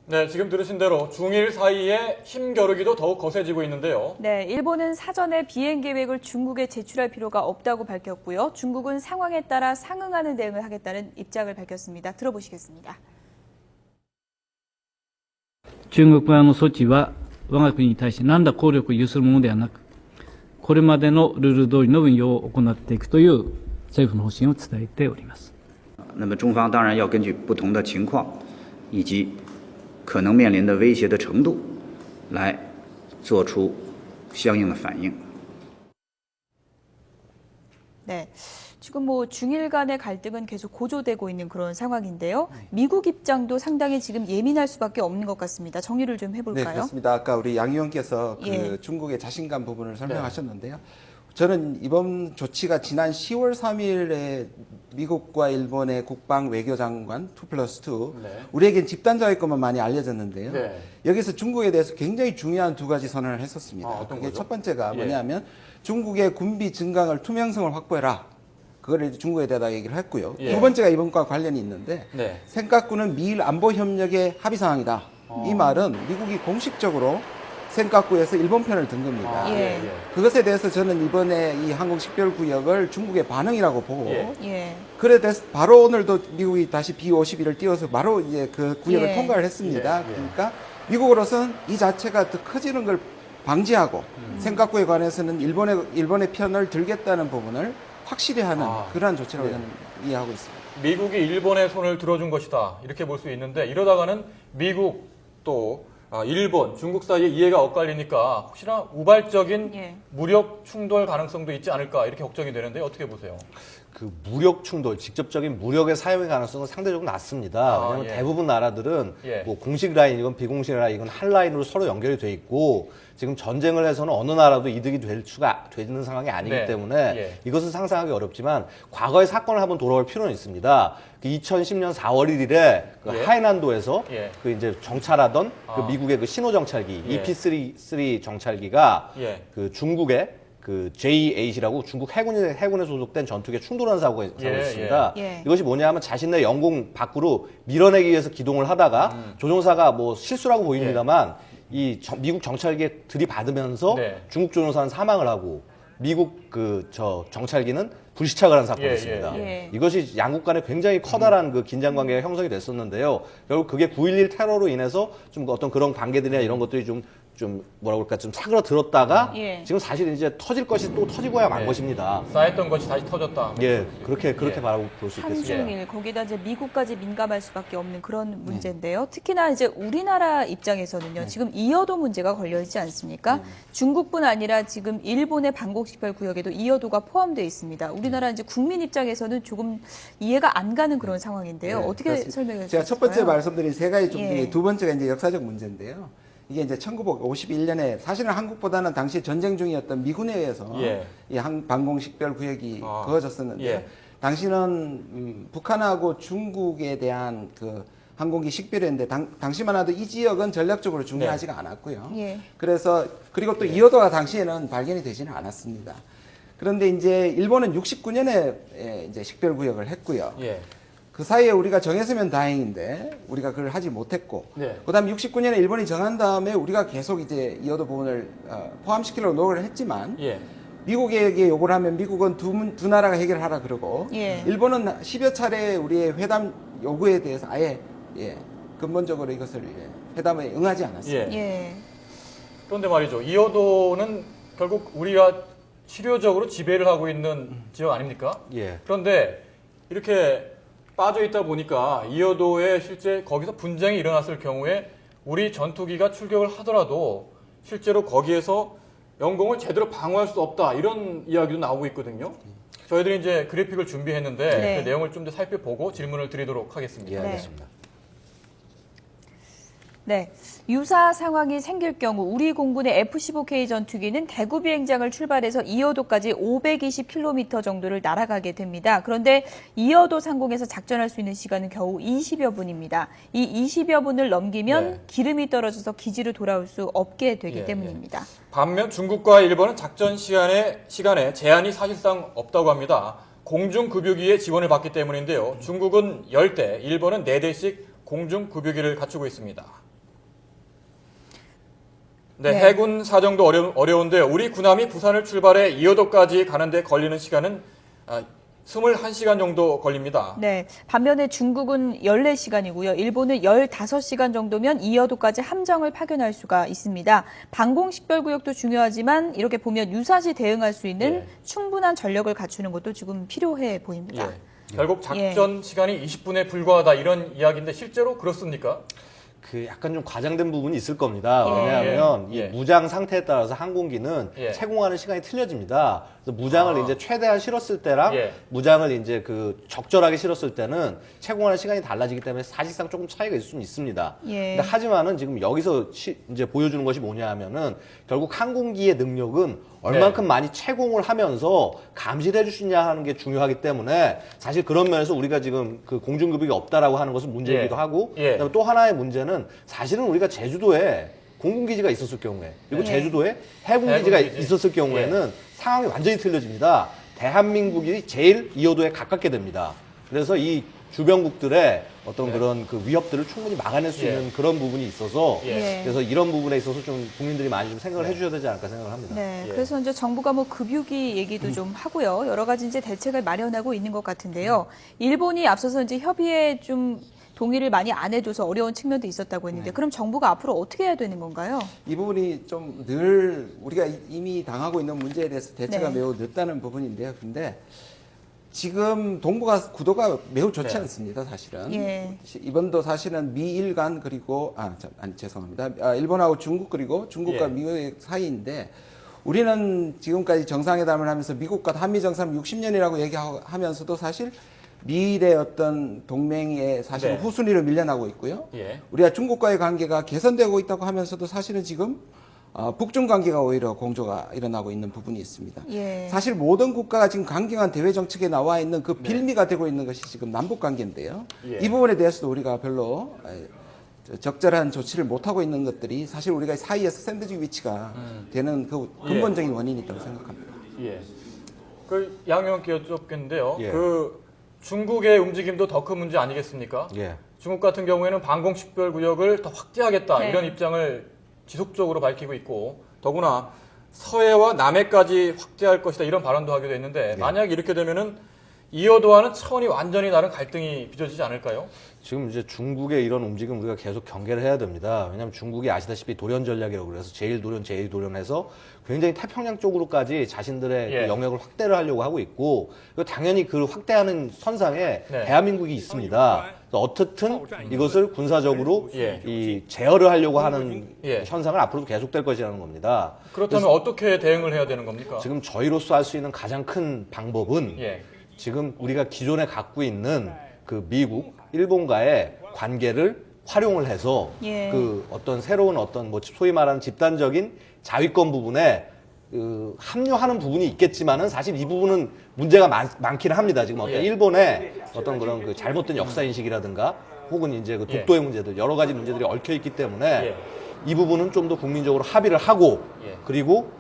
네, 지금 들으신 대로 중일 사이의 힘겨루기도 더욱 거세지고 있는데요. 네, 일본은 사전에 비행 계획을 중국에 제출할 필요가 없다고 밝혔고요. 중국은 상황에 따라 상응하는 대응을 하겠다는 입장을 밝혔습니다. 들어보시겠습니다. 中国側の措置は我が国に対して何ら効力を有するものではなく、これまでのルール通りの運用を行っていくという政府の方針を伝えております。那么中方当然要根据不同的情况以及可能面临的威胁的程度来做出相应的反应。 네, 지금 중일 간의 갈등은 계속 고조되고 있는 그런 상황인데요. 미국 입장도 상당히 지금 예민할 수밖에 없는 것 같습니다. 정리를 좀 해볼까요? 네, 그렇습니다. 아까 우리 양 의원께서 예. 중국의 자신감 부분을 설명하셨는데요. 저는 이번 조치가 지난 10월 3일에 미국과 일본의 국방 외교장관 2+2 우리에겐 집단자의 것만 많이 알려졌는데요. 네. 여기서 중국에 대해서 굉장히 중요한 두 가지 선언을 했었습니다. 어떤 그게 거죠? 첫 번째가 예. 뭐냐면 중국의 군비 증강을 투명성을 확보해라. 그거를 이제 중국에 대해서 얘기를 했고요. 예. 두 번째가 이번과 관련이 있는데 네. 센카쿠는 미일 안보 협력의 합의 사항이다. 이 말은 미국이 공식적으로 센카쿠에서 일본 편을 든 겁니다. 예. 그것에 대해서 저는 이번에 이 항공식별구역을 중국의 반응이라고 보고 예. 예. 그래 대해서 바로 오늘도 미국이 다시 B-51을 띄워서 바로 이제 그 구역을 예. 통과를 했습니다. 예. 그러니까 미국으로서는 이 자체가 더 커지는 걸 방지하고 센카쿠에 관해서는 일본의 편을 들겠다는 부분을 확실히 하는 그러한 조치라고 저는 이해하고 있습니다. 미국이 일본의 손을 들어준 것이다. 이렇게 볼 수 있는데 이러다가는 미국 또 일본, 중국 사이에 이해가 엇갈리니까 혹시나 우발적인 예. 무력 충돌 가능성도 있지 않을까 이렇게 걱정이 되는데 어떻게 보세요? 그 무력 충돌, 직접적인 무력의 사용의 가능성은 상대적으로 낮습니다. 왜냐하면 예. 대부분 나라들은 예. 뭐 공식 라인이건 비공식 라인이건 한 라인으로 서로 연결이 돼 있고 지금 전쟁을 해서는 어느 나라도 이득이 되는 상황이 아니기 네. 때문에 예. 이것은 상상하기 어렵지만 과거의 사건을 한번 돌아볼 필요는 있습니다. 그 2010년 4월 1일에 그 예. 하이난도에서 예. 그 이제 정찰하던 그 미국의 그 신호 정찰기 예. EP-3 정찰기가 예. 그 중국의 그 J-8이라고 중국 해군에 소속된 전투기에 충돌한 사고가 있었습니다. 예. 이것이 뭐냐면 자신의 영공 밖으로 밀어내기 위해서 기동을 하다가 조종사가 뭐 실수라고 보입니다만 이 미국 정찰기에 들이받으면서 네. 중국 조종사는 사망을 하고 미국 정찰기는 불시착을 한 사건이 예, 있습니다. 예. 이것이 양국 간에 굉장히 커다란 그 긴장 관계가 형성이 됐었는데요. 결국 그게 9.11 테러로 인해서 좀 어떤 그런 관계들이나 이런 것들이 좀 뭐라 그럴까 좀 사그러들었다가 예. 지금 사실 이제 터질 것이 또 터지고야 만 것입니다. 쌓였던 것이 다시 터졌다. 예, 그렇게 예. 바라볼 수 있겠습니다. 한중일 거기다 이제 미국까지 민감할 수밖에 없는 그런 문제인데요. 특히나 이제 우리나라 입장에서는요. 지금 이어도 문제가 걸려 있지 않습니까? 중국뿐 아니라 지금 일본의 방공식별 구역에도 이어도가 포함되어 있습니다. 우리나라 이제 국민 입장에서는 조금 이해가 안 가는 그런 상황인데요. 어떻게 그렇습니다. 설명해 주실까요? 제가 첫 번째 말씀드린 세 가지 중 중에 예. 두 번째가 이제 역사적 문제인데요. 이게 이제 1951년에 사실은 한국보다는 당시 전쟁 중이었던 미군에 의해서 예. 이 방공식별 구역이 그어졌었는데 예. 당시는 북한하고 중국에 대한 그 항공기 식별했는데 당시만 해도 이 지역은 전략적으로 중요하지가 않았고요. 예. 그래서 그리고 또 이어도가 당시에는 발견이 되지는 않았습니다. 그런데 이제 일본은 69년에 이제 식별 구역을 했고요. 예. 그 사이에 우리가 정했으면 다행인데 우리가 그걸 하지 못했고 네. 그다음에 69년에 일본이 정한 다음에 우리가 계속 이제 이어도 부분을 포함시키려고 노력을 했지만 예. 미국에게 요구를 하면 미국은 두 나라가 해결하라 그러고 예. 일본은 10여 차례 우리의 회담 요구에 대해서 아예 근본적으로 이것을 회담에 응하지 않았습니다. 예. 그런데 말이죠. 이어도는 결국 우리가 실효적으로 지배를 하고 있는 지역 아닙니까? 예. 그런데 이렇게 빠져 있다 보니까 이어도에 실제 거기서 분쟁이 일어났을 경우에 우리 전투기가 출격을 하더라도 실제로 거기에서 영공을 제대로 방어할 수 없다 이런 이야기도 나오고 있거든요. 저희들이 이제 그래픽을 준비했는데 네. 그 내용을 좀 더 살펴보고 질문을 드리도록 하겠습니다. 예, 알겠습니다. 네. 유사 상황이 생길 경우 우리 공군의 F-15K 전투기는 대구 비행장을 출발해서 이어도까지 520km 정도를 날아가게 됩니다. 그런데 이어도 상공에서 작전할 수 있는 시간은 겨우 20여 분입니다. 이 20여 분을 넘기면 네. 기름이 떨어져서 기지로 돌아올 수 없게 되기 예, 때문입니다. 반면 중국과 일본은 작전 시간에 제한이 사실상 없다고 합니다. 공중급유기의 지원을 받기 때문인데요. 중국은 10대, 일본은 4대씩 공중급유기를 갖추고 있습니다. 네, 네. 해군 사정도 어려운데 우리 군함이 부산을 출발해 이어도까지 가는데 걸리는 시간은 21시간 정도 걸립니다. 네. 반면에 중국은 14시간이고요. 일본은 15시간 정도면 이어도까지 함정을 파견할 수가 있습니다. 방공식별구역도 중요하지만 이렇게 보면 유사시 대응할 수 있는 예. 충분한 전력을 갖추는 것도 지금 필요해 보입니다. 예. 결국 작전 시간이 20분에 불과하다 이런 이야기인데 실제로 그렇습니까? 그 약간 좀 과장된 부분이 있을 겁니다. 예. 왜냐하면 예. 이 무장 상태에 따라서 항공기는 예. 채공하는 시간이 틀려집니다. 그래서 무장을 이제 최대한 실었을 때랑 예. 무장을 이제 그 적절하게 실었을 때는 채공하는 시간이 달라지기 때문에 사실상 조금 차이가 있을 수는 있습니다. 예. 근데 하지만은 지금 여기서 이제 보여주는 것이 뭐냐 하면은 결국 항공기의 능력은 얼만큼 많이 채공을 하면서 감시를 해줄 수 있냐 하는 게 중요하기 때문에 사실 그런 면에서 우리가 지금 그 공중급이 없다라고 하는 것은 문제이기도 예. 하고 예. 그다음에 또 하나의 문제는 사실은 우리가 제주도에 공군기지가 있었을 경우에 그리고 예. 제주도에 해군기지가 해군기지. 있었을 경우에는 상황이 완전히 틀려집니다. 대한민국이 제일 이어도에 가깝게 됩니다. 그래서 이 주변국들의 어떤 그런 그 위협들을 충분히 막아낼 수 예. 있는 그런 부분이 있어서 예. 그래서 이런 부분에 있어서 좀 국민들이 많이 좀 생각을 해주셔야 되지 않을까 생각을 합니다. 네, 예. 그래서 이제 정부가 뭐 급유기 얘기도 좀 하고요. 여러 가지 이제 대책을 마련하고 있는 것 같은데요. 일본이 앞서서 이제 협의에 좀 동의를 많이 안 해줘서 어려운 측면도 있었다고 했는데 그럼 정부가 앞으로 어떻게 해야 되는 건가요? 이 부분이 좀 늘 우리가 이미 당하고 있는 문제에 대해서 대처가 네. 매우 늦다는 부분인데요. 근데 지금 동북아 구도가 매우 좋지 네. 않습니다, 사실은. 예. 이번도 사실은 미일 간 그리고 죄송합니다. 일본하고 중국 그리고 중국과 예. 미국의 사이인데 우리는 지금까지 정상회담을 하면서 미국과 한미 정상 60년이라고 얘기하면서도 사실 미일의 어떤 동맹에 사실은 네. 후순위로 밀려나고 있고요. 예. 우리가 중국과의 관계가 개선되고 있다고 하면서도 사실은 지금 북중 관계가 오히려 공조가 일어나고 있는 부분이 있습니다. 예. 사실 모든 국가가 지금 강경한 대외 정책에 나와 있는 그 빌미가 되고 있는 것이 지금 남북 관계인데요. 예. 이 부분에 대해서도 우리가 별로 적절한 조치를 못 하고 있는 것들이 사실 우리가 사이에서 샌드위치 위치가 되는 그 근본적인 원인이 있다고 생각합니다. 예. 그 양형께 여쭙겠는데요. 예. 그 중국의 움직임도 더 큰 문제 아니겠습니까? 예. 중국 같은 경우에는 방공식별구역을 더 확대하겠다 네. 이런 입장을 지속적으로 밝히고 있고 더구나 서해와 남해까지 확대할 것이다 이런 발언도 하기도 했는데 만약 이렇게 되면은 이어도와는 차원이 완전히 다른 갈등이 빚어지지 않을까요? 지금 이제 중국의 이런 움직임 우리가 계속 경계를 해야 됩니다. 왜냐하면 중국이 아시다시피 도련 전략이라고 그래서 제1도련해서 굉장히 태평양 쪽으로까지 자신들의 예. 그 영역을 확대를 하려고 하고 있고 당연히 그 확대하는 선상에 네. 대한민국이 있습니다. 그래서 어떻든 이것을 군사적으로 예. 이 제어를 하려고 하는 예. 현상은 앞으로도 계속될 것이라는 겁니다. 그렇다면 어떻게 대응을 해야 되는 겁니까? 지금 저희로서 할 수 있는 가장 큰 방법은 예. 지금 우리가 기존에 갖고 있는 그 미국, 일본과의 관계를 활용을 해서 예. 그 어떤 새로운 어떤 뭐 소위 말하는 집단적인 자위권 부분에 그 합류하는 부분이 있겠지만은 사실 이 부분은 문제가 많기는 합니다. 지금 어떤 예. 일본의 어떤 그런 그 잘못된 역사 인식이라든가 혹은 이제 그 독도의 문제들 여러 가지 문제들이 얽혀 있기 때문에 예. 이 부분은 좀 더 국민적으로 합의를 하고 예. 그리고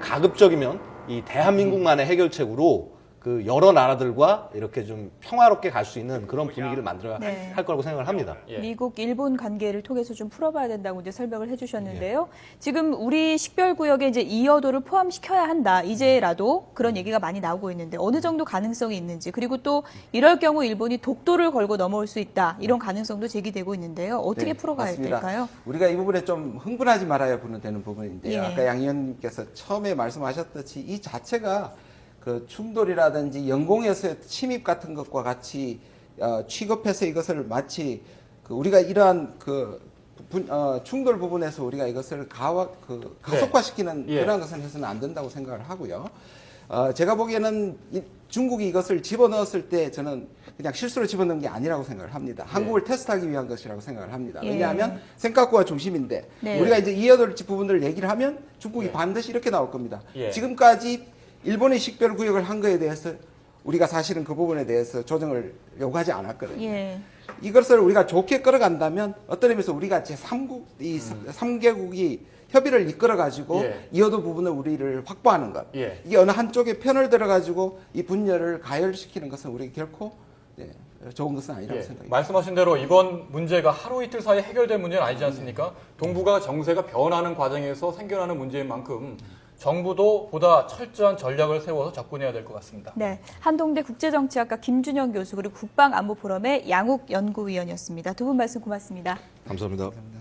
가급적이면 이 대한민국만의 해결책으로 그 여러 나라들과 이렇게 좀 평화롭게 갈 수 있는 그런 분위기를 만들어야 네. 할 거라고 생각을 합니다. 예. 미국, 일본 관계를 통해서 좀 풀어봐야 된다고 이제 설명을 해주셨는데요. 지금 우리 식별구역에 이제 이어도를 포함시켜야 한다. 이제라도 그런 얘기가 많이 나오고 있는데 어느 정도 가능성이 있는지 그리고 또 이럴 경우 일본이 독도를 걸고 넘어올 수 있다. 이런 가능성도 제기되고 있는데요. 어떻게 네, 풀어가야 맞습니다. 될까요? 우리가 이 부분에 좀 흥분하지 말아야 되는 부분인데요. 예. 아까 양 의원님께서 처음에 말씀하셨듯이 이 자체가 그 충돌이라든지 영공에서의 침입 같은 것과 같이 취급해서 이것을 마치 그 우리가 이러한 그 충돌 부분에서 우리가 이것을 가속화시키는 예. 그런 것은 해서는 안 된다고 생각을 하고요. 제가 보기에는 중국이 이것을 집어넣었을 때 저는 그냥 실수로 집어넣은 게 아니라고 생각을 합니다. 한국을 테스트하기 위한 것이라고 생각을 합니다. 예. 왜냐하면 생각과 중심인데 네. 우리가 이제 이어돌 부분을 얘기를 하면 중국이 반드시 이렇게 나올 겁니다. 예. 지금까지 일본의 식별구역을 한 거에 대해서 우리가 사실은 그 부분에 대해서 조정을 요구하지 않았거든요. 예. 이것을 우리가 좋게 끌어간다면 어떤 의미에서 우리가 제3국, 이 3개국이 협의를 이끌어가지고 예. 이어도 부분을 우리를 확보하는 것. 예. 이게 어느 한쪽에 편을 들어가지고 이 분열을 가열시키는 것은 우리가 결코 좋은 것은 아니라고 예, 생각합니다. 말씀하신 대로 이번 문제가 하루 이틀 사이에 해결될 문제는 아니지 않습니까? 동북아 정세가 변하는 과정에서 생겨나는 문제인 만큼 정부도 보다 철저한 전략을 세워서 접근해야 될 것 같습니다. 네, 한동대 국제정치학과 김준영 교수 그리고 국방안보포럼의 양욱 연구위원이었습니다. 두 분 말씀 고맙습니다. 감사합니다.